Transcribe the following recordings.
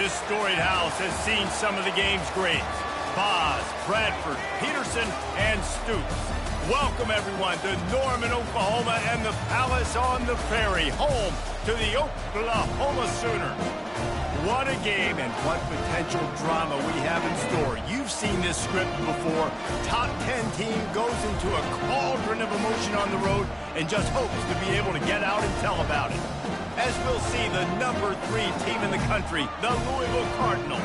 This storied house has seen some of the game's greats. Boz, Bradford, Peterson, and Stoops. Welcome, everyone, to Norman, Oklahoma, and the Palace on the Prairie, home to the Oklahoma Sooners. What a game and what potential drama we have in store. You've seen this script before. Top 10 team goes into a cauldron of emotion on the road and just hopes to be able to get out and tell about it. As we'll see the number 3 team in the country, the Louisville Cardinals,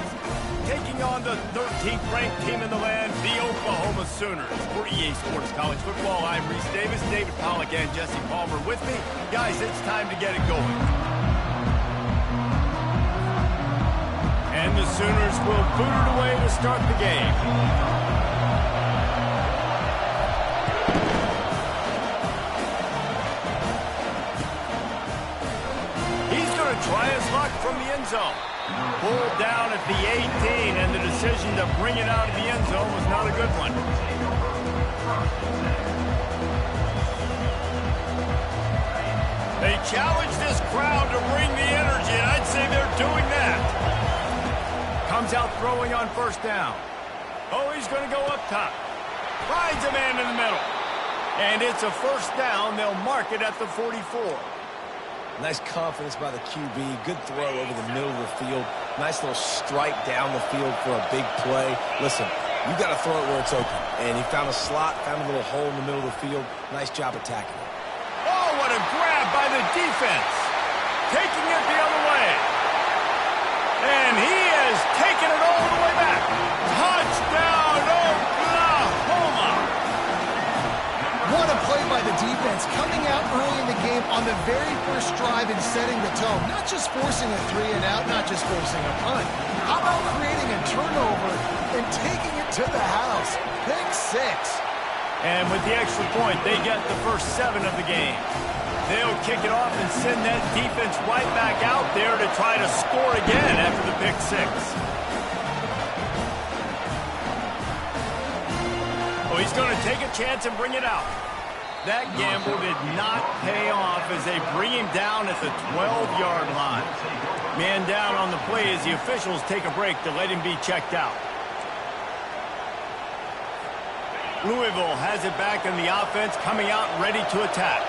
taking on the 13th ranked team in the land, the Oklahoma Sooners. For EA Sports College Football, I'm Reese Davis, David Pollack, and Jesse Palmer with me. Guys, it's time to get it going. And the Sooners will boot it away to start the game. He's going to try his luck from the end zone. Pulled down at the 18, and the decision to bring it out of the end zone was not a good one. They challenge this crowd to bring the energy, and I'd say they're doing that. Comes out throwing on first down. Oh, he's going to go up top. Finds a man in the middle. And it's a first down. They'll mark it at the 44. Nice confidence by the QB. Good throw over the middle of the field. Nice little strike down the field for a big play. Listen, you got to throw it where it's open. And he found a slot, found a little hole in the middle of the field. Nice job attacking it. Oh, what a grab by the defense. Taking it the other way. And he has taken it all the way back. Touchdown, Oklahoma! What a play by the defense, coming out early in the game on the very first drive and setting the tone. Not just forcing a 3 and out, not just forcing a punt. How about creating a turnover and taking it to the house? Pick 6. And with the extra point, they get the first 7 of the game. They'll kick it off and send that defense right back out there to try to score again after the pick 6. Oh, he's going to take a chance and bring it out. That gamble did not pay off as they bring him down at the 12-yard line. Man down on the play as the officials take a break to let him be checked out. Louisville has it back in the offense, coming out ready to attack.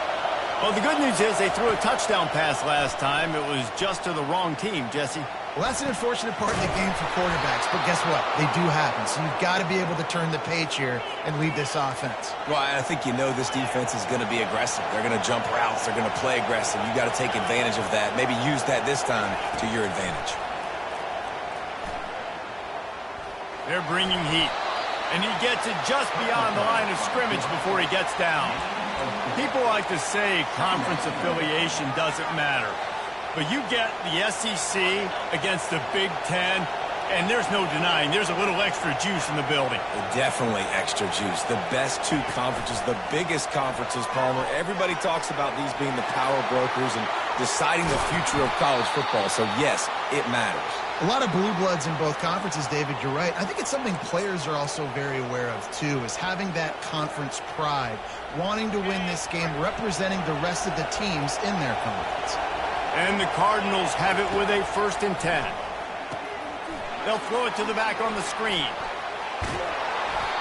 Well, the good news is they threw a touchdown pass last time. It was just to the wrong team, Jesse. Well, that's an unfortunate part of the game for quarterbacks, but guess what? They do happen, so you've got to be able to turn the page here and lead this offense. Well, I think you know this defense is going to be aggressive. They're going to jump routes. They're going to play aggressive. You got to take advantage of that. Maybe use that this time to your advantage. They're bringing heat, and he gets it just beyond the line of scrimmage before he gets down. People like to say conference affiliation doesn't matter. But you get the SEC against the Big Ten, and there's no denying there's a little extra juice in the building. Definitely extra juice. The best 2 conferences, the biggest conferences, Palmer. Everybody talks about these being the power brokers and deciding the future of college football. So, yes, it matters. A lot of blue bloods in both conferences, David, you're right. I think it's something players are also very aware of, too, is having that conference pride, wanting to win this game, representing the rest of the teams in their conference. And the Cardinals have it with a 1st and 10. They'll throw it to the back on the screen.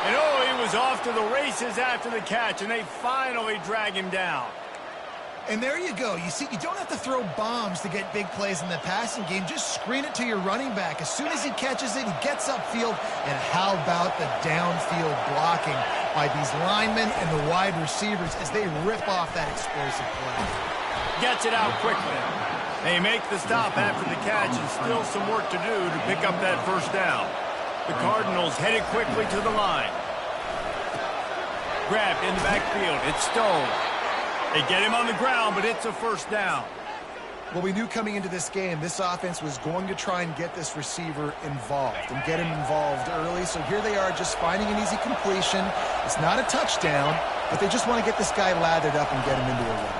And, oh, he was off to the races after the catch, and they finally drag him down. And there you go. You see, you don't have to throw bombs to get big plays in the passing game. Just screen it to your running back. As soon as he catches it, he gets upfield. And how about the downfield blocking by these linemen and the wide receivers as they rip off that explosive play. Gets it out quickly. They make the stop after the catch, and still some work to do to pick up that first down. The Cardinals headed quickly to the line. Grabbed in the backfield. It's Stone. They get him on the ground, but it's a first down. Well, we knew coming into this game, this offense was going to try and get this receiver involved and get him involved early. So here they are just finding an easy completion. It's not a touchdown, but they just want to get this guy lathered up and get him into a run.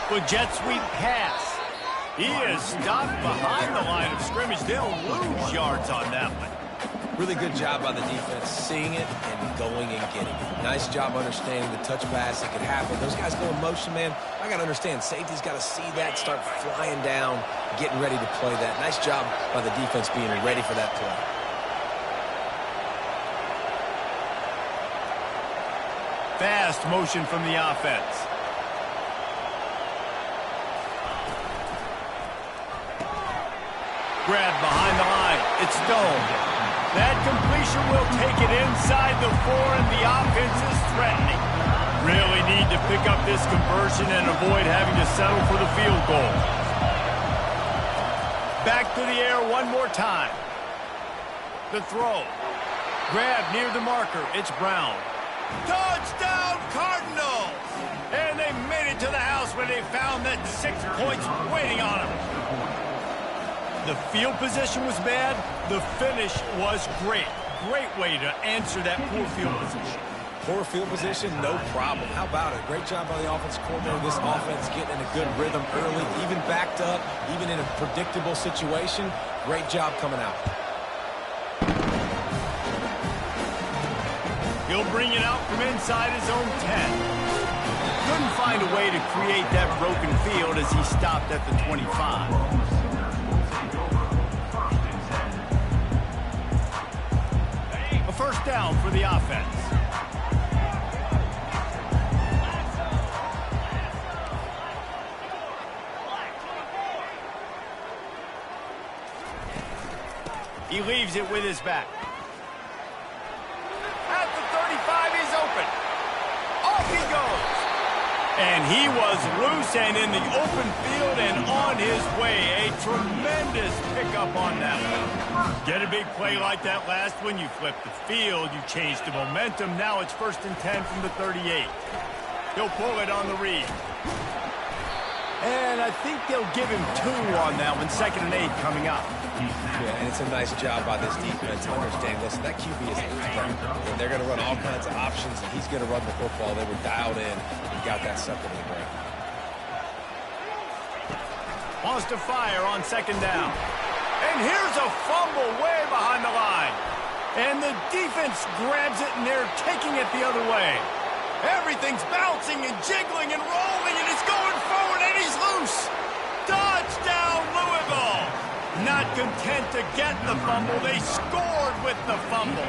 Well, jet sweep pass. He is stopped behind the line of scrimmage. They'll lose yards on that one. Really good job by the defense, seeing it and going and getting it. Nice job understanding the touch pass that could happen. Those guys go in motion, man. I got to understand, safety's got to see that, start flying down, getting ready to play that. Nice job by the defense being ready for that play. Fast motion from the offense. Grab behind the line. It's Stone. That completion will take it inside the 4, and the offense is threatening. Really need to pick up this conversion and avoid having to settle for the field goal. Back to the air one more time. The throw. Grab near the marker. It's Brown. Touchdown, Cardinals! And they made it to the house where they found that 6 points waiting on them. The field position was bad. The finish was great. Great way to answer that poor field position. Poor field position, no problem. How about it? Great job by the offense coordinator. This offense getting in a good rhythm early, even backed up, even in a predictable situation. Great job coming out. He'll bring it out from inside his own 10. Couldn't find a way to create that broken field as he stopped at the 25. First down for the offense. He leaves it with his back. At the 35, he's open. Off he goes. And he was loose and in the open field and on his way. A tremendous pickup on that one. Get a big play like that last one, you flip the field, you change the momentum. Now it's 1st and 10 from the 38. He'll pull it on the read. And I think they'll give him 2 on that one. 2nd and 8 coming up. Yeah, and it's a nice job by this defense to understand, listen, that QB is a threat, and they're going to run all kinds of options, and he's going to run the football. They were dialed in and got that sucker to the ground. Wants to fire on 2nd down. And here's a fumble way behind the line. And the defense grabs it, and they're taking it the other way. Everything's bouncing and jiggling and rolling, and it's going forward, and he's loose. Touchdown, Louisville. Not content to get the fumble, they scored with the fumble.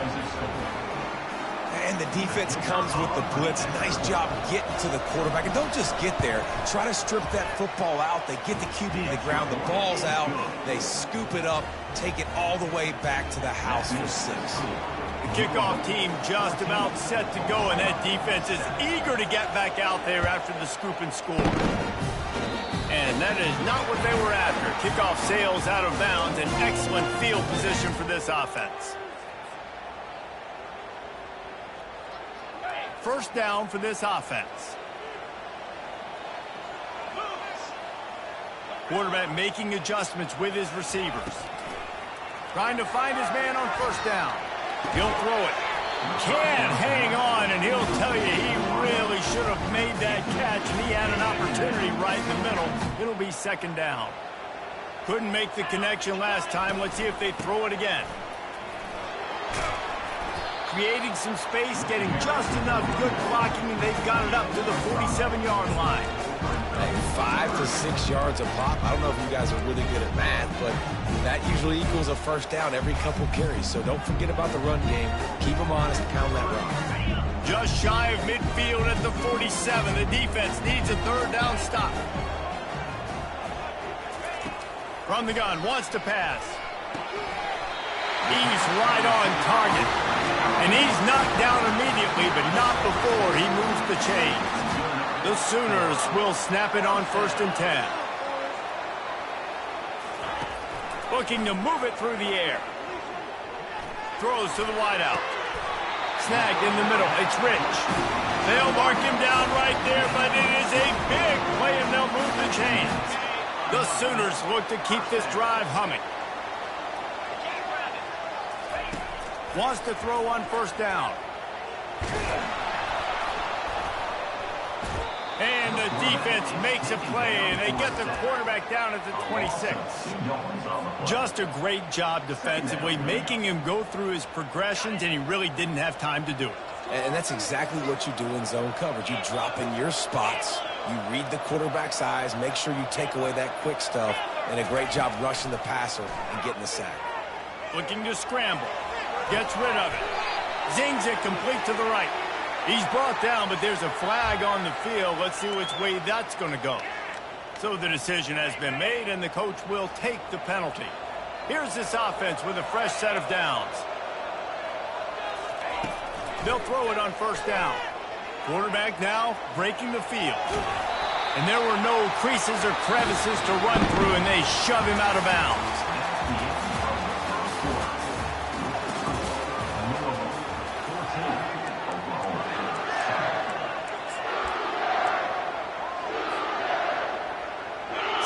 And the defense comes with the blitz. Nice job getting to the quarterback. And don't just get there. Try to strip that football out. They get the QB to the ground. The ball's out. They scoop it up, take it all the way back to the house for 6. The kickoff team just about set to go, and that defense is eager to get back out there after the scoop and score. And that is not what they were after. Kickoff sails out of bounds. An excellent field position for this offense. First down for this offense. Quarterback making adjustments with his receivers. Trying to find his man on 1st down. He'll throw it. Can't hang on, and he'll tell you he really should have made that catch, and he had an opportunity right in the middle. It'll be 2nd down. Couldn't make the connection last time. Let's see if they throw it again. Creating some space, getting just enough good blocking, and they've got it up to the 47-yard line. Hey, 5 to 6 yards a pop. I don't know if you guys are really good at math, but that usually equals a 1st down every couple carries. So don't forget about the run game. Keep them honest and pound that rock. Just shy of midfield at the 47. The defense needs a 3rd down stop. From the gun, wants to pass. He's right on target. And he's knocked down immediately, but not before he moves the chains. The Sooners will snap it on 1st and 10. Looking to move it through the air. Throws to the wideout. Snagged in the middle. It's Rich. They'll mark him down right there, but it is a big play, and they'll move the chains. The Sooners look to keep this drive humming. Wants to throw on 1st down. And the defense makes a play, and they get the quarterback down at the 26. Just a great job defensively, making him go through his progressions, and he really didn't have time to do it. And that's exactly what you do in zone coverage. You drop in your spots, you read the quarterback's eyes, make sure you take away that quick stuff, and a great job rushing the passer and getting the sack. Looking to scramble. Gets rid of it. Zings it complete to the right. He's brought down, but there's a flag on the field. Let's see which way that's going to go. So the decision has been made, and the coach will take the penalty. Here's this offense with a fresh set of downs. They'll throw it on first down. Quarterback now breaking the field. And there were no creases or crevices to run through, and they shove him out of bounds.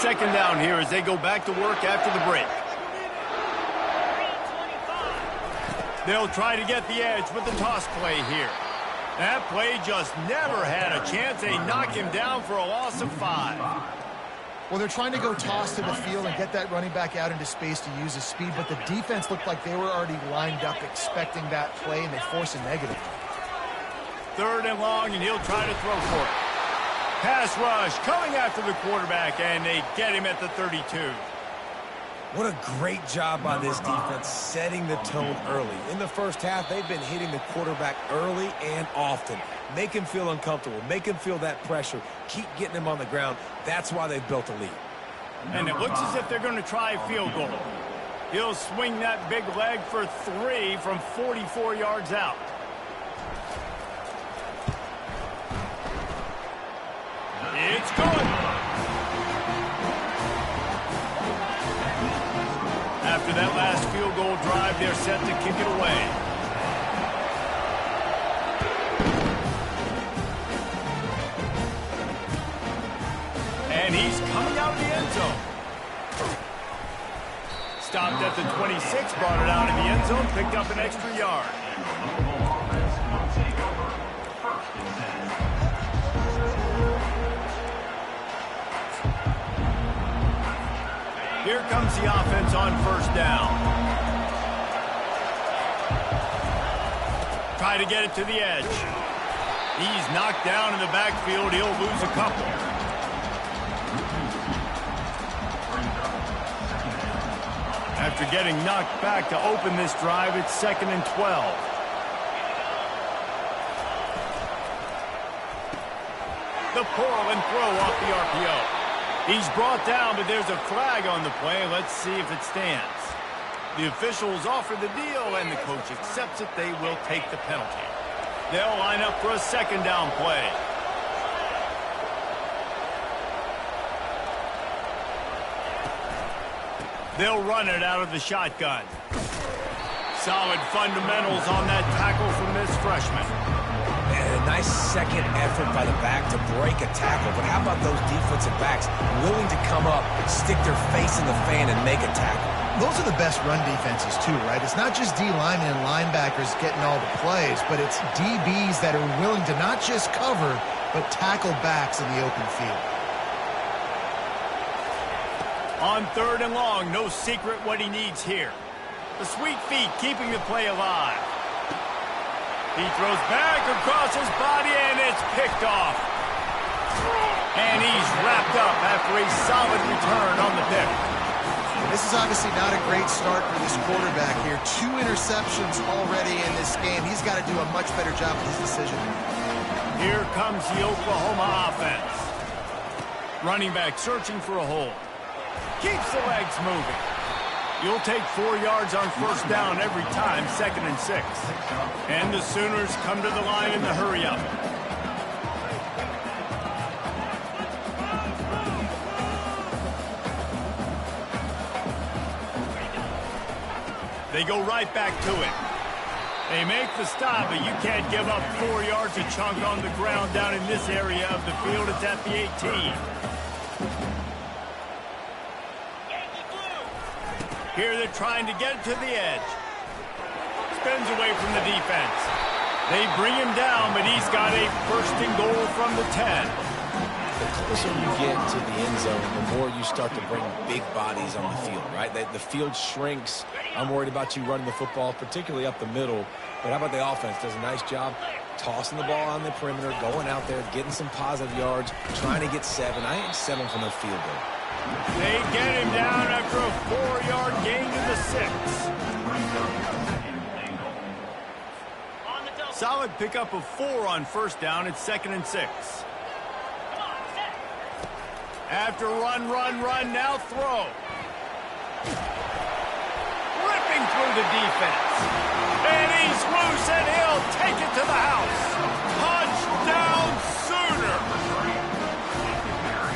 Second down here as they go back to work after the break. They'll try to get the edge with the toss play here. That play just never had a chance. They knock him down for a loss of 5. Well, they're trying to go toss to the field and get that running back out into space to use his speed, but the defense looked like they were already lined up expecting that play, and they force a negative. Third and long, and he'll try to throw for it. Pass rush coming after the quarterback, and they get him at the 32. What a great job by this defense setting the tone early. In the first half, they've been hitting the quarterback early and often. Make him feel uncomfortable. Make him feel that pressure. Keep getting him on the ground. That's why they've built a lead. And it looks as if they're going to try a field goal. He'll swing that big leg for 3 from 44 yards out. It's good. After that last field goal drive, they're set to kick it away. And he's coming out of the end zone. Stopped at the 26, brought it out of the end zone, picked up an extra yard. Here comes the offense on first down. Try to get it to the edge. He's knocked down in the backfield. He'll lose a couple. After getting knocked back to open this drive, it's 2nd and 12. The pull and throw off the RPO. He's brought down, but there's a flag on the play. Let's see if it stands. The officials offer the deal, and the coach accepts it. They will take the penalty. They'll line up for a second down play. They'll run it out of the shotgun. Solid fundamentals on that tackle from this freshman. And a nice second effort by the back to break a tackle. But how about those defensive backs willing to come up, stick their face in the fan, and make a tackle? Those are the best run defenses, too, right? It's not just D linemen and linebackers getting all the plays, but it's DBs that are willing to not just cover, but tackle backs in the open field. On 3rd and long, no secret what he needs here. The sweet feet keeping the play alive. He throws back across his body, and it's picked off. And he's wrapped up after a solid return on the pick. This is obviously not a great start for this quarterback here. 2 interceptions already in this game. He's got to do a much better job with his decision. Here comes the Oklahoma offense. Running back searching for a hole. Keeps the legs moving. You'll take 4 yards on first down every time, 2nd and 6. And the Sooners come to the line in the hurry-up. They go right back to it. They make the stop, but you can't give up 4 yards a chunk on the ground down in this area of the field. It's at the 18. Here they're trying to get to the edge. Spins away from the defense. They bring him down, but he's got a 1st and goal from the 10. the closer you get to the end zone, the more you start to bring big bodies on the field, right? The field shrinks. I'm worried about you running the football, particularly up the middle. But how about the offense? Does a nice job tossing the ball on the perimeter, going out there, getting some positive yards, trying to get 7. I ain't settling for no field goal. They get him down after a 4-yard gain to the 6. Solid pickup of 4 on first down. It's 2nd and 6. After run, now throw. Ripping through the defense. And he's loose, and he'll take it to the house. Touchdown Sooner.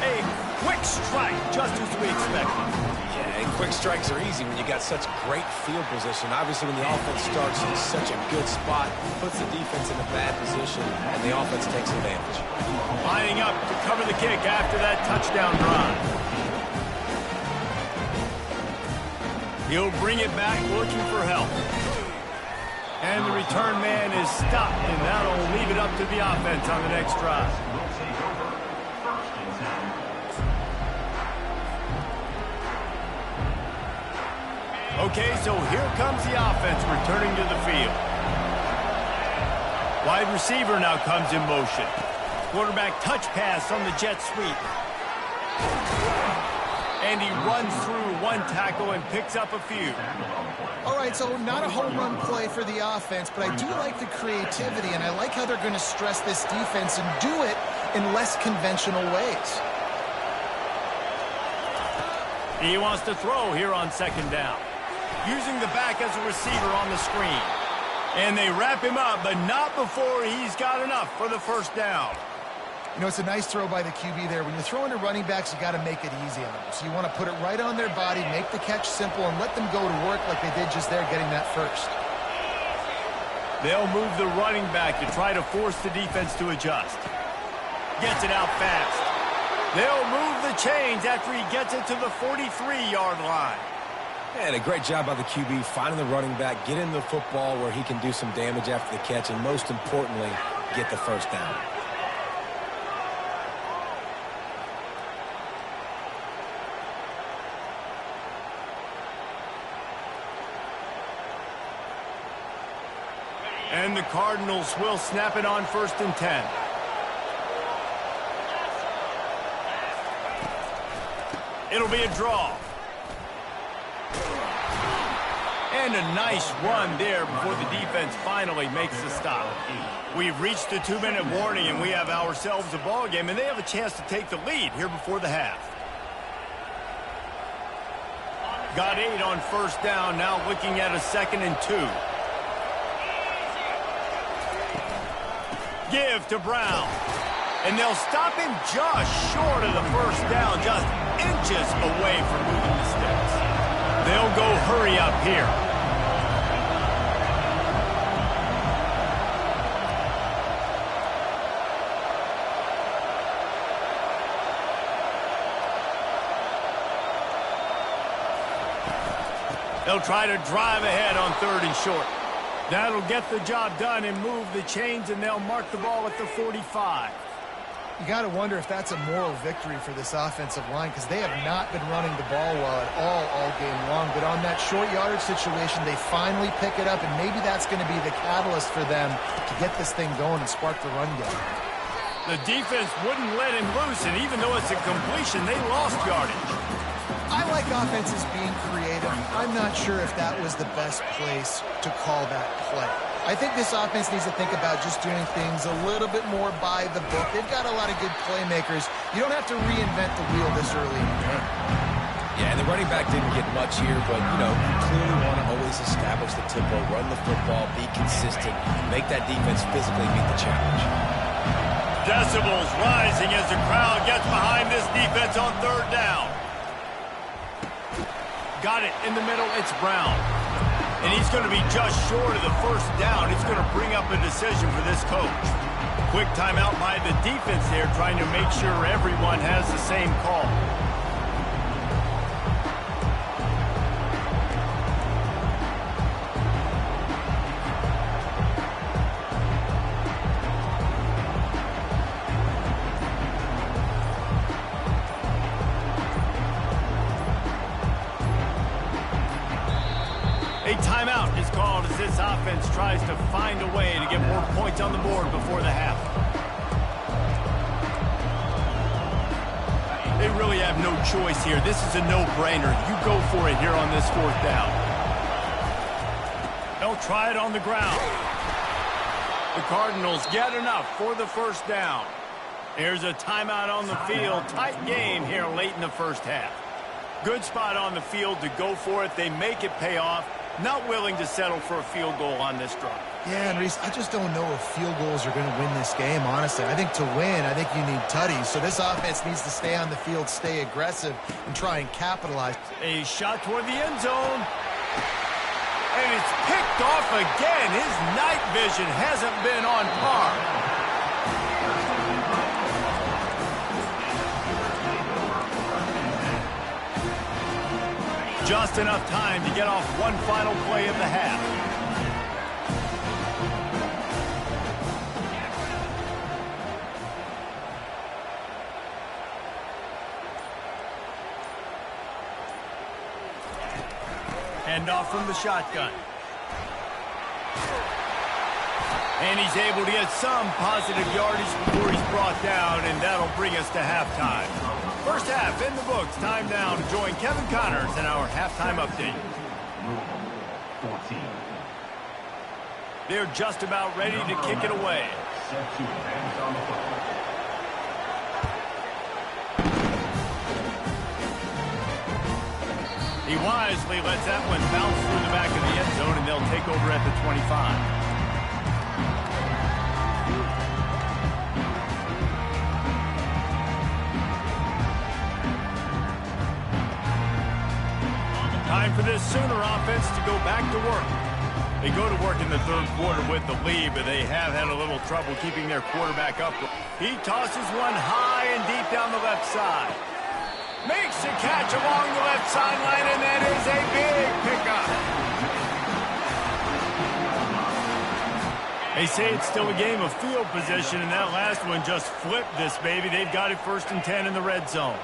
A quick strike, just as we expected. Yeah, and quick strikes are easy when you got such great field position. Obviously, when the offense starts in such a good spot, puts the defense in a bad position, and the offense takes advantage. Lining up to cover the kick after that touchdown drive. He'll bring it back looking for help. And the return man is stopped, and that'll leave it up to the offense on the next drive. Okay, so here comes the offense returning to the field. Wide receiver now comes in motion. Quarterback touch pass on the jet sweep. And he runs through 1 tackle and picks up a few. All right, so not a home run play for the offense, but I do like the creativity, and I like how they're going to stress this defense and do it in less conventional ways. He wants to throw here on 2nd down. Using the back as a receiver on the screen. And they wrap him up, but not before he's got enough for the first down. You know, it's a nice throw by the QB there. When you're throwing to running backs, you got to make it easy on them. So you want to put it right on their body, make the catch simple, and let them go to work like they did just there getting that first. They'll move the running back to try to force the defense to adjust. Gets it out fast. They'll move the chains after he gets it to the 43-yard line. And a great job by the QB finding the running back, getting the football where he can do some damage after the catch, and most importantly, get the first down. And the Cardinals will snap it on 1st and 10. It'll be a draw. And a nice run there before the defense finally makes the stop. We've reached the 2-minute warning, and we have ourselves a ball game, and they have a chance to take the lead here before the half. Got 8 on first down, now looking at a 2nd and 2. Give to Brown. And they'll stop him just short of the first down, just inches away from moving the sticks. They'll go hurry up here. They'll try to drive ahead on 3rd and short. That'll get the job done and move the chains, and they'll mark the ball at the 45. You got to wonder if that's a moral victory for this offensive line, because they have not been running the ball well at all game long. But on that short yardage situation, they finally pick it up, and maybe that's going to be the catalyst for them to get this thing going and spark the run game. The defense wouldn't let him loose, and even though it's a completion, they lost yardage. I like offenses being creative. I'm not sure if that was the best place to call that play. I think this offense needs to think about just doing things a little bit more by the book. They've got a lot of good playmakers. You don't have to reinvent the wheel this early in the game. Yeah, and the running back didn't get much here, but, you know, you clearly want to always establish the tempo, run the football, be consistent, make that defense physically meet the challenge. Decibels rising as the crowd gets behind this defense on 3rd down. Got it in the middle. It's Brown. And he's going to be just short of the first down. It's going to bring up a decision for this coach. Quick timeout by the defense there, trying to make sure everyone has the same call. A timeout is called as this offense tries to find a way to get more points on the board before the half. They really have no choice here. This is a no-brainer. You go for it here on this 4th down. They'll try it on the ground. The Cardinals get enough for the 1st down. Here's a timeout on the field. Tight game here late in the 1st half. Good spot on the field to go for it. They make it pay off. Not willing to settle for a field goal on this drive. Yeah, and Reese, I just don't know if field goals are going to win this game, honestly. I think to win, I think you need tutties. So this offense needs to stay on the field, stay aggressive, and try and capitalize. A shot toward the end zone. And it's picked off again. His night vision hasn't been on par. Just enough time to get off one final play of the half. Hand off from the shotgun. And he's able to get some positive yardage before he's brought down, and that'll bring us to halftime. First half in the books. Time now to join Kevin Connors in our halftime update. They're just about ready to kick it away. He wisely lets that one bounce through the back of the end zone, and they'll take over at the 25. Time for this Sooner offense to go back to work. They go to work in the 3rd quarter with the lead, but they have had a little trouble keeping their quarterback up. He tosses one high and deep down the left side. Makes a catch along the left sideline, and that is a big pickup. They say it's still a game of field position, and that last one just flipped this baby. They've got it 1st and 10 in the red zone.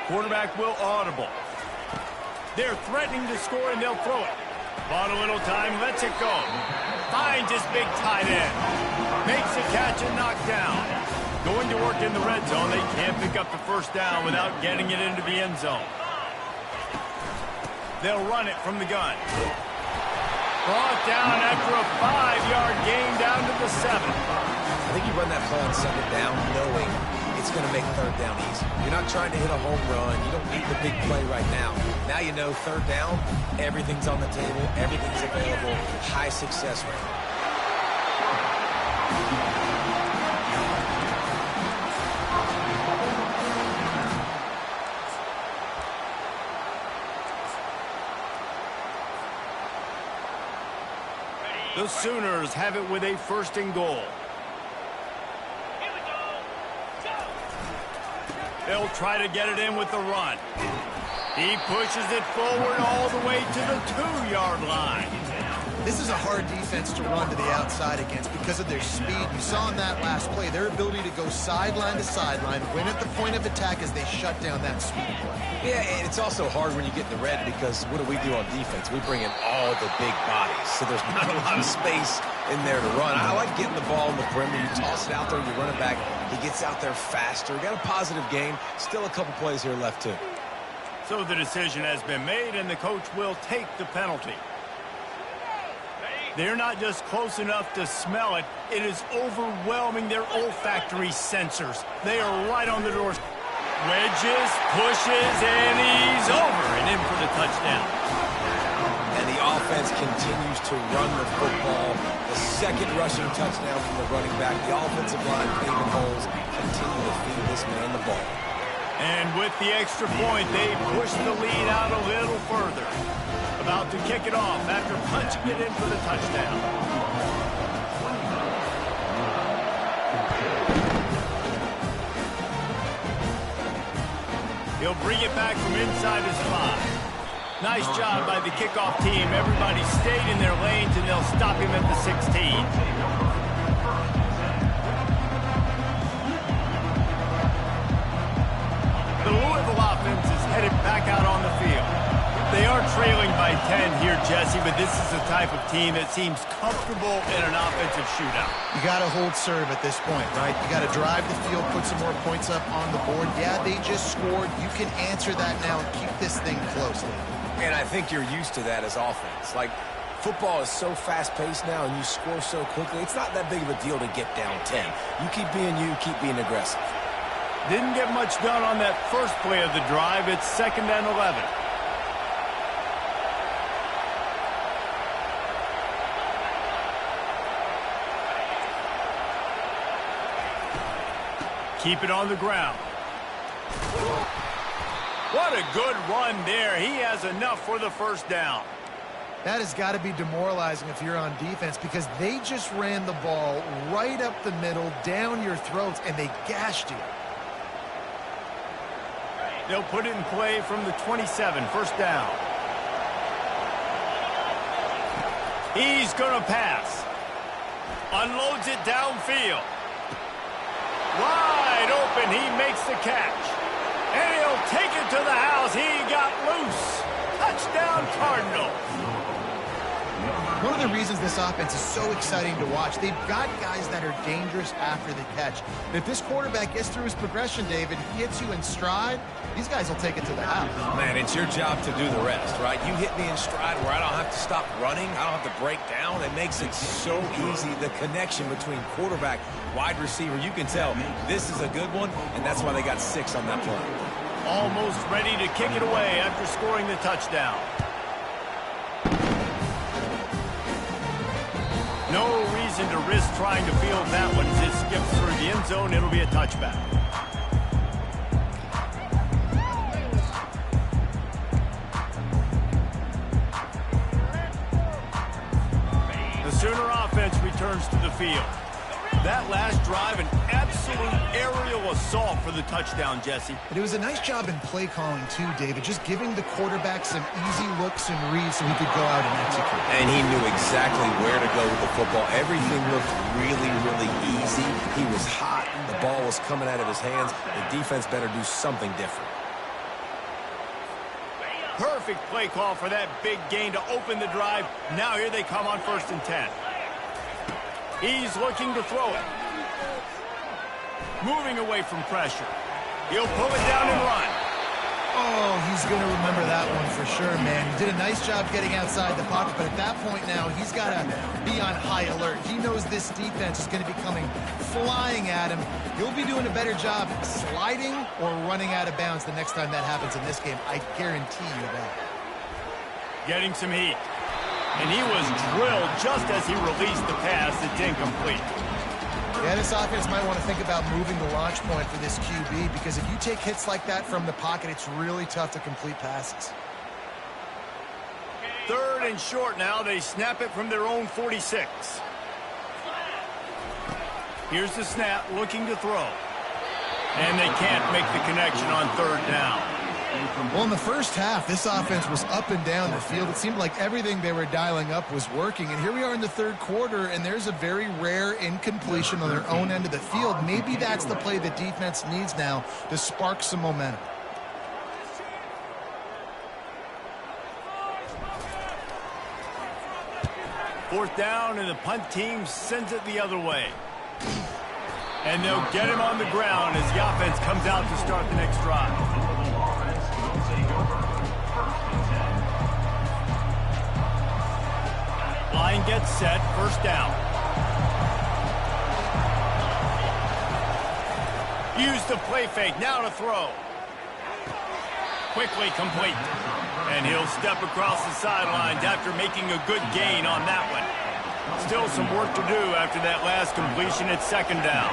Quarterback will audible. They're threatening to score, and they'll throw it. Bought a little time, lets it go. Finds his big tight end. Makes a catch and knocked down. Going to work in the red zone. They can't pick up the 1st down without getting it into the end zone. They'll run it from the gun. Brought down after a 5-yard gain down to the 7. I think you run that play on 2nd down knowing it's going to make 3rd down easy. You're not trying to hit a home run. You don't need the big play right now. Now you know 3rd down, everything's on the table, everything's available, high success rate. The Sooners have it with a 1st and goal. They'll try to get it in with the run. He pushes it forward all the way to the 2-yard line. This is a hard defense to run to the outside against because of their speed. You saw in that last play their ability to go sideline to sideline, win at the point of attack as they shut down that speed play. Yeah, and it's also hard when you get in the red because what do we do on defense? We bring in all the big bodies, so there's not a lot of space in there to run. I like getting the ball in the perimeter. You toss it out there, you run it back. He gets out there faster. Got a positive game. Still a couple plays here left, too. So the decision has been made, and the coach will take the penalty. They're not just close enough to smell it. It is overwhelming their olfactory sensors. They are right on the doors. Wedges, pushes, and he's over and in for the touchdown. And the offense continues to run the football. The 2nd rushing touchdown from the running back. The offensive line paving holes. Continue to feed this man the ball. And with the extra point, they push the lead out a little further. About to kick it off after punching it in for the touchdown. He'll bring it back from inside his 5. Nice job by the kickoff team. Everybody stayed in their lanes, and they'll stop him at the 16. The Louisville offense is headed back out on the field. They are trailing by 10 here, Jesse, but this is the type of team that seems comfortable in an offensive shootout. You got to hold serve at this point, right? You got to drive the field, put some more points up on the board. Yeah, they just scored. You can answer that now and keep this thing close. And I think you're used to that as offense. Like, football is so fast-paced now and you score so quickly, it's not that big of a deal to get down 10. You keep being aggressive. Didn't get much done on that first play of the drive. It's 2nd and 11. Keep it on the ground. What a good run there. He has enough for the first down. That has got to be demoralizing if you're on defense because they just ran the ball right up the middle, down your throats, and they gashed you. They'll put it in play from the 27, first down. He's going to pass. Unloads it downfield. Wide open, he makes the catch. And he'll take it to the house. He got loose. Touchdown, Cardinals. One of the reasons this offense is so exciting to watch, they've got guys that are dangerous after the catch. And if this quarterback gets through his progression, David, he hits you in stride, these guys will take it to the house. Man, it's your job to do the rest, right? You hit me in stride where I don't have to stop running. I don't have to break down. It makes it so easy, the connection between quarterback, wide receiver. You can tell this is a good one, and that's why they got 6 on that play. Almost ready to kick it away after scoring the touchdown. No reason to risk trying to field that one. As it skips through the end zone, it'll be a touchback. The Sooner offense returns to the field. That last drive, an absolute aerial assault for the touchdown, Jesse. But it was a nice job in play calling, too, David, just giving the quarterback some easy looks and reads so he could go out and execute. And he knew exactly where to go with the football. Everything looked really, really easy. He was hot. The ball was coming out of his hands. The defense better do something different. Perfect play call for that big gain to open the drive. Now here they come on 1st and 10. He's looking to throw it. Moving away from pressure. He'll pull it down and run. Oh, he's going to remember that one for sure, man. He did a nice job getting outside the pocket, but at that point now, he's got to be on high alert. He knows this defense is going to be coming flying at him. He'll be doing a better job sliding or running out of bounds the next time that happens in this game. I guarantee you that. Getting some heat. And he was drilled just as he released the pass. It's incomplete. Yeah, this offense might want to think about moving the launch point for this QB because if you take hits like that from the pocket, it's really tough to complete passes. 3rd and short now. They snap it from their own 46. Here's the snap, looking to throw. And they can't make the connection on 3rd down. Well, in the first half, this offense was up and down the field. It seemed like everything they were dialing up was working. And here we are in the 3rd quarter, and there's a very rare incompletion on their own end of the field. Maybe that's the play the defense needs now to spark some momentum. Fourth down, and the punt team sends it the other way. And they'll get him on the ground as the offense comes out to start the next drive. Line gets set, 1st down. Use the play fake, now to throw. Quickly complete. And he'll step across the sidelines after making a good gain on that one. Still some work to do after that last completion at 2nd down.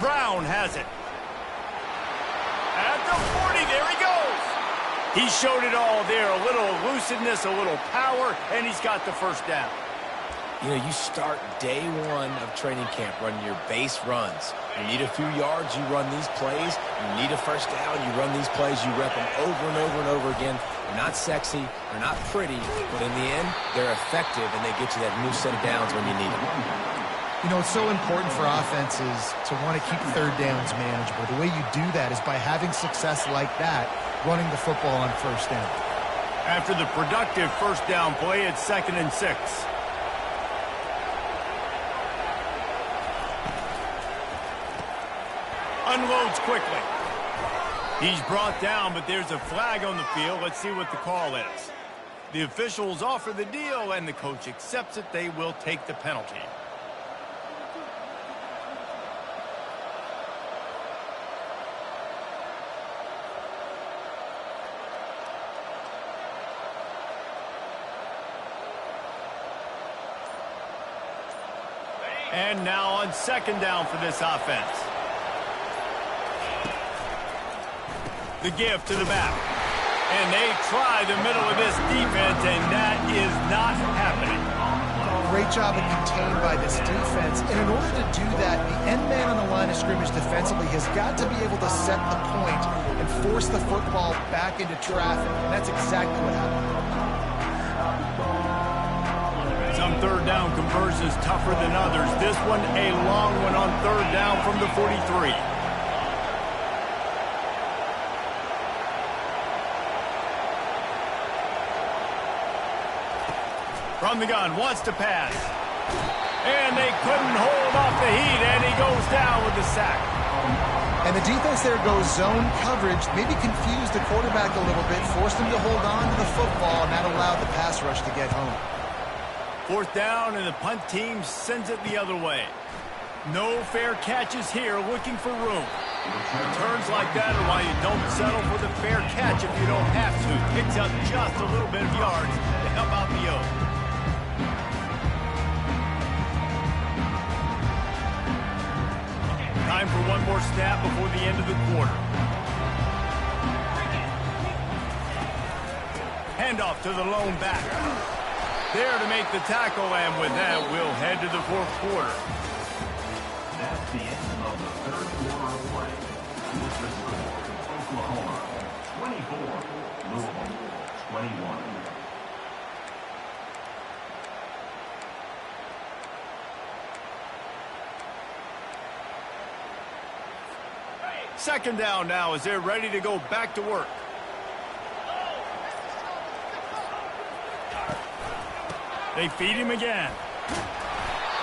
Brown has it. At the 40, there he goes. He showed it all there, a little elusiveness, a little power, and he's got the 1st down. You know, you start day 1 of training camp running your base runs. You need a few yards, you run these plays. You need a 1st down, you run these plays. You rep them over and over and over again. They're not sexy, they're not pretty, but in the end, they're effective, and they get you that new set of downs when you need them. You know, it's so important for offenses to want to keep third downs manageable. The way you do that is by having success like that, running the football on first down. After the productive first down play, it's 2nd and 6. Unloads quickly. He's brought down, but there's a flag on the field. Let's see what the call is. The officials offer the deal, and the coach accepts it. They will take the penalty. And now on 2nd down for this offense. The give to the back. And they try the middle of this defense, and that is not happening. Great job of contained by this defense. And in order to do that, the end man on the line of scrimmage defensively has got to be able to set the point and force the football back into traffic. And that's exactly what happened. Some third down conversions tougher than others. This one a long one on 3rd down from the 43. From the gun, wants to pass. And they couldn't hold off the heat, and he goes down with the sack. And the defense there goes zone coverage, maybe confused the quarterback a little bit, forced him to hold on to the football, and that allowed the pass rush to get home. 4th down, and the punt team sends it the other way. No fair catches here, looking for room. Returns like that are why you don't settle for the fair catch if you don't have to. Picks up just a little bit of yards to help out the O. Time for one more snap before the end of the quarter. Handoff to the lone back. There to make the tackle, and with that, we'll head to the 4th quarter. That's the end of the 3rd quarter of play. Oklahoma, 24. Louisville, 21. 2nd down now as they're ready to go back to work. They feed him again.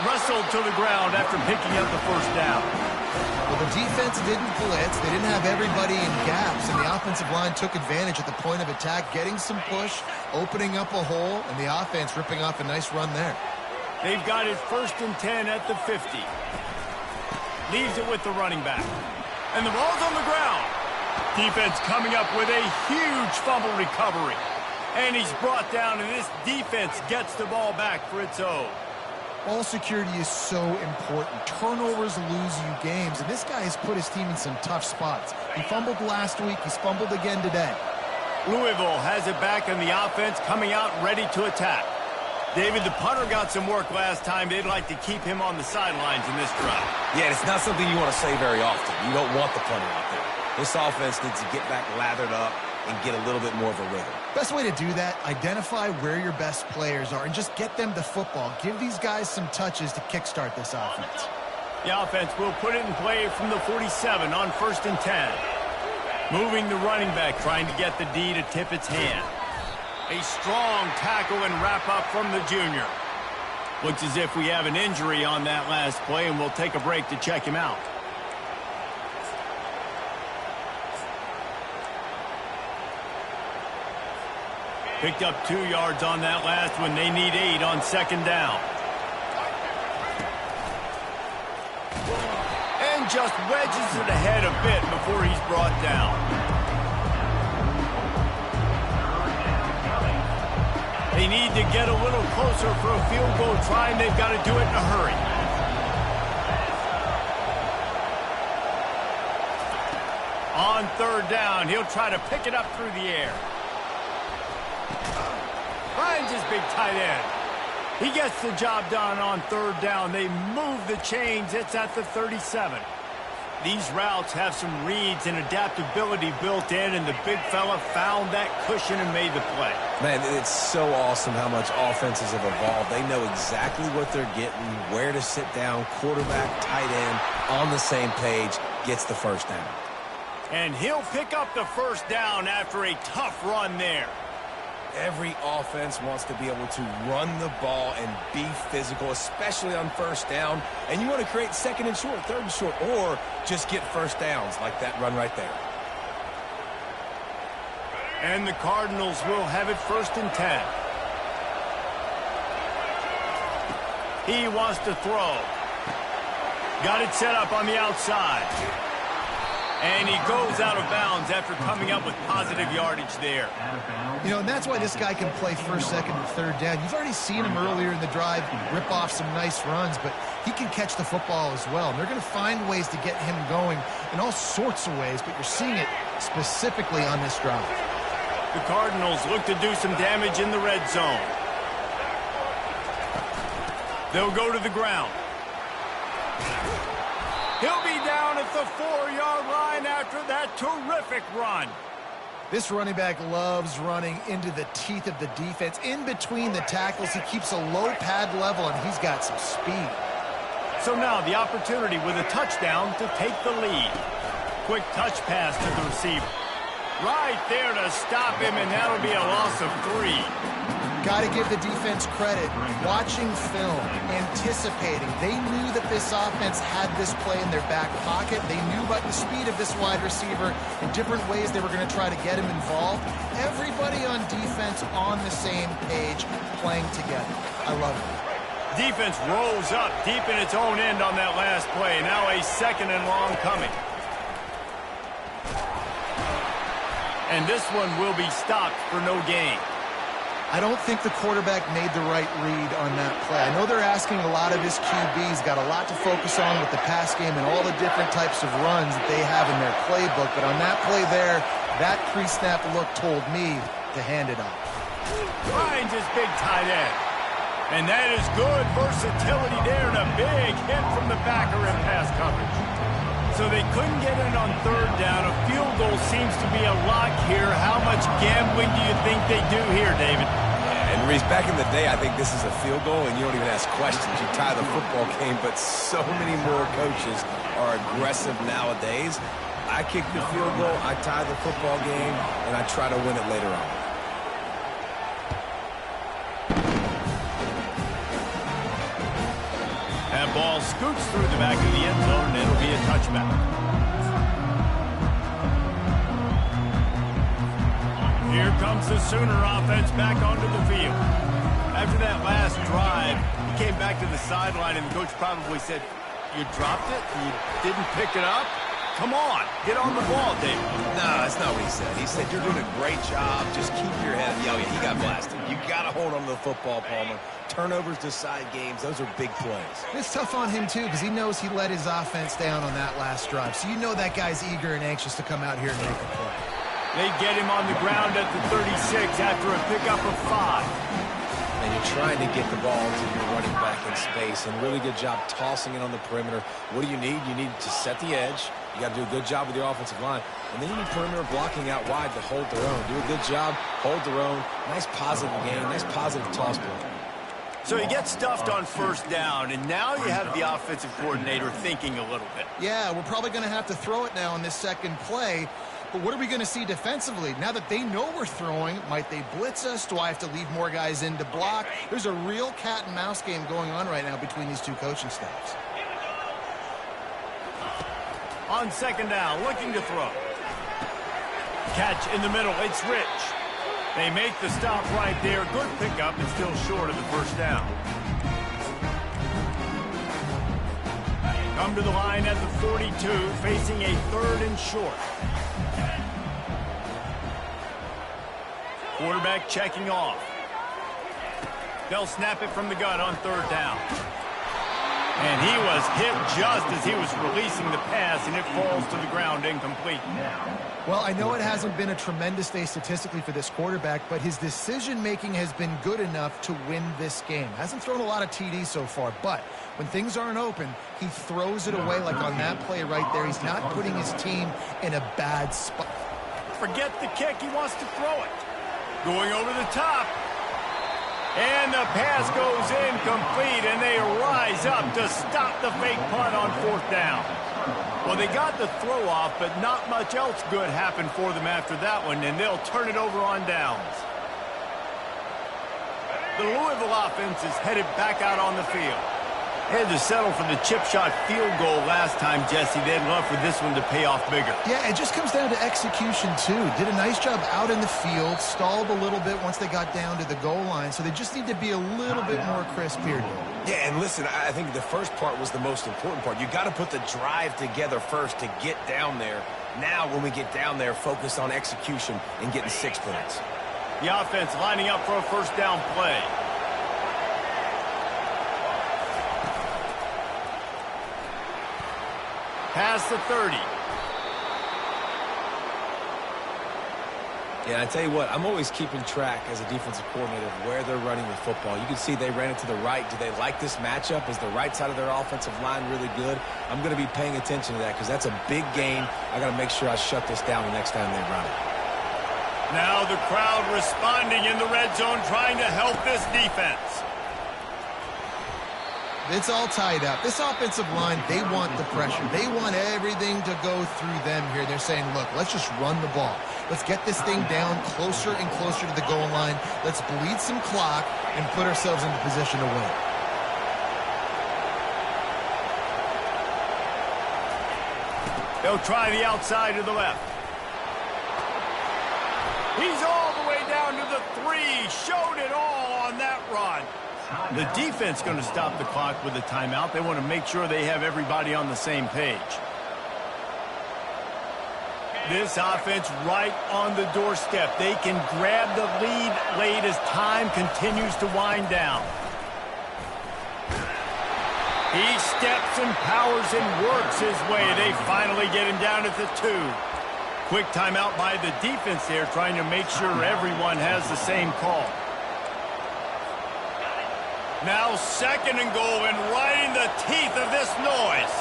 Wrestled to the ground after picking up the 1st down. Well, the defense didn't blitz. They didn't have everybody in gaps, and the offensive line took advantage at the point of attack, getting some push, opening up a hole, and the offense ripping off a nice run there. They've got it 1st and 10 at the 50. Leaves it with the running back. And the ball's on the ground. Defense coming up with a huge fumble recovery. And he's brought down, and this defense gets the ball back for its own. Ball security is so important. Turnovers lose you games, and this guy has put his team in some tough spots. He fumbled last week. He's fumbled again today. Louisville has it back in the offense, coming out ready to attack. David, the punter got some work last time. They'd like to keep him on the sidelines in this drive. Yeah, it's not something you want to say very often. You don't want the punter out there. This offense needs to get back lathered up and get a little bit more of a rhythm. Best way to do that, identify where your best players are and just get them the football. Give these guys some touches to kickstart this offense. The offense will put it in play from the 47 on 1st and 10. Moving the running back, trying to get the D to tip its hand. A strong tackle and wrap up from the junior. Looks as if we have an injury on that last play, and we'll take a break to check him out. Picked up 2 yards on that last one. They need 8 on 2nd down. And just wedges it ahead a bit before he's brought down. They need to get a little closer for a field goal try, and they've got to do it in a hurry. On 3rd down, he'll try to pick it up through the air. Finds his big tight end. He gets the job done on 3rd down. They move the chains. It's at the 37. These routes have some reads and adaptability built in, and the big fella found that cushion and made the play. Man, it's so awesome how much offenses have evolved. They know exactly what they're getting, where to sit down, quarterback, tight end, on the same page, gets the first down. And he'll pick up the first down after a tough run there. Every offense wants to be able to run the ball and be physical, especially on first down. And you want to create second and short, third and short, or just get first downs like that run right there. And the Cardinals will have it 1st and 10. He wants to throw. Got it set up on the outside. And he goes out of bounds after coming up with positive yardage there. You know, and that's why this guy can play first, second, and third down. You've already seen him earlier in the drive rip off some nice runs, but he can catch the football as well. And they're going to find ways to get him going in all sorts of ways, but you're seeing it specifically on this drive. The Cardinals look to do some damage in the red zone. They'll go to the ground. He'll be down at the 4-yard line after that terrific run. This running back loves running into the teeth of the defense. In between the tackles, he keeps a low pad level, and he's got some speed. So now the opportunity with a touchdown to take the lead. Quick touch pass to the receiver. Right there to stop him, and that'll be a loss of 3. Got to give the defense credit. Watching film, anticipating. They knew that this offense had this play in their back pocket. They knew about the speed of this wide receiver in different ways they were going to try to get him involved. Everybody on defense on the same page, playing together. I love it. Defense rolls up deep in its own end on that last play. Now a 2nd and long coming. And this one will be stopped for no gain. I don't think the quarterback made the right read on that play. I know they're asking a lot of his QBs, got a lot to focus on with the pass game and all the different types of runs that they have in their playbook. But on that play there, that pre-snap look told me to hand it off. Finds his big tight end. And that is good versatility there and a big hit from the backer in pass coverage. So they couldn't get in on 3rd down. A field goal seems to be a lock here. How much gambling do you think they do here, David? And Reese, back in the day, I think this is a field goal, and you don't even ask questions. You tie the football game, but so many more coaches are aggressive nowadays. I kick the field goal, I tie the football game, and I try to win it later on. That ball scoots through the back of the end zone, and it'll be a touchback. Here comes the Sooner offense back onto the field. After that last drive, he came back to the sideline, and the coach probably said, "You dropped it? You didn't pick it up? Come on, get on the ball, David." No, that's not what he said. He said, "You're doing a great job. Just keep your head." Oh, yeah, he got blasted. You got to hold on to the football, Palmer. Turnovers decide games. Those are big plays. It's tough on him, too, because he knows he let his offense down on that last drive. So you know that guy's eager and anxious to come out here and make a play. They get him on the ground at the 36 after a pickup of 5. And you're trying to get the ball to your running back in space. And really good job tossing it on the perimeter. What do you need? You need to set the edge. You got to do a good job with your offensive line. And then you need perimeter blocking out wide to hold their own. Do a good job, hold their own. Nice positive game, nice positive toss play. So he gets stuffed on 1st down, and now you have the offensive coordinator thinking a little bit. Yeah, we're probably going to have to throw it now in this second play. But what are we going to see defensively? Now that they know we're throwing, might they blitz us? Do I have to leave more guys in to block? There's a real cat and mouse game going on right now between these two coaching staffs. On 2nd down, looking to throw. Catch in the middle, it's Rich. They make the stop right there. Good pickup and still short of the 1st down. Come to the line at the 42, facing a 3rd and short. Quarterback checking off. They'll snap it from the gun on 3rd down. And he was hit just as he was releasing the pass, and it falls to the ground incomplete. Well, I know it hasn't been a tremendous day statistically for this quarterback, but his decision-making has been good enough to win this game. Hasn't thrown a lot of TDs so far, but when things aren't open, he throws it away like on that play right there. He's not putting his team in a bad spot. Forget the kick. He wants to throw it. Going over the top. And the pass goes incomplete, and they rise up to stop the fake punt on 4th down. Well, they got the throw off, but not much else good happened for them after that one, and they'll turn it over on downs. The Louisville offense is headed back out on the field. They had to settle for the chip shot field goal last time, Jesse. They'd love for this one to pay off bigger. Yeah, it just comes down to execution, too. Did a nice job out in the field, stalled a little bit once they got down to the goal line, so they just need to be a little bit more crisp here. Yeah, and listen, I think the first part was the most important part. You got to put the drive together first to get down there. Now, when we get down there, focus on execution and getting 6 points. The offense lining up for a first down play. Past the 30. Yeah, I tell you what, I'm always keeping track as a defensive coordinator of where they're running the football. You can see they ran it to the right. Do they like this matchup? Is the right side of their offensive line really good? I'm going to be paying attention to that because that's a big gain. I got to make sure I shut this down the next time they run it. Now the crowd responding in the red zone, trying to help this defense. It's all tied up. This offensive line, they want the pressure. They want everything to go through them here. They're saying, look, let's just run the ball. Let's get this thing down closer and closer to the goal line. Let's bleed some clock and put ourselves into position to win. They'll try the outside to the left. He's all the way down to the 3. Showed it all on that run. The defense going to stop the clock with a timeout. They want to make sure they have everybody on the same page. This offense right on the doorstep. They can grab the lead late as time continues to wind down. He steps and powers and works his way. They finally get him down at the 2. Quick timeout by the defense there, trying to make sure everyone has the same call. Now 2nd and goal, and right in the teeth of this noise.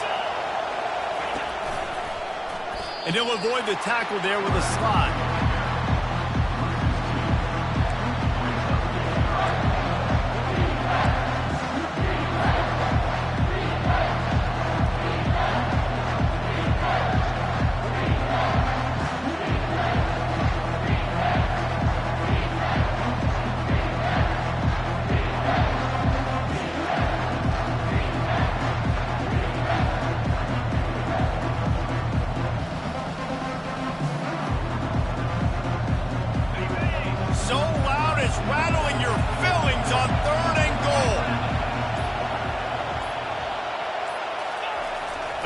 And he'll avoid the tackle there with a slide. Rattling your fillings on 3rd and goal.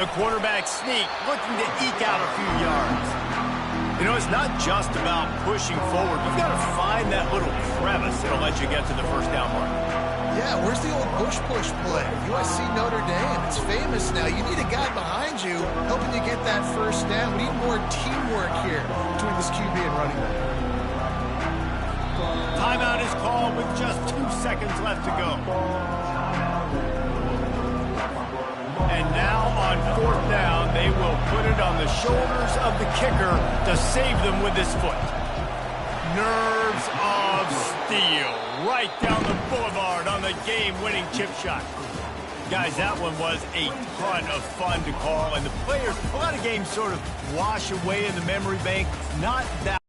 The quarterback sneak, looking to eke out a few yards. You know, it's not just about pushing forward. We've got to find that little crevice that'll let you get to the first down mark. Yeah, where's the old push play? USC Notre Dame. It's famous now. You need a guy behind you helping you get that first down. We need more teamwork here between this QB and running back. Timeout is called with just 2 seconds left to go. And now on 4th down, they will put it on the shoulders of the kicker to save them with his foot. Nerves of steel right down the boulevard on the game-winning chip shot. Guys, that one was a ton of fun to call, and the players, a lot of games sort of wash away in the memory bank. Not that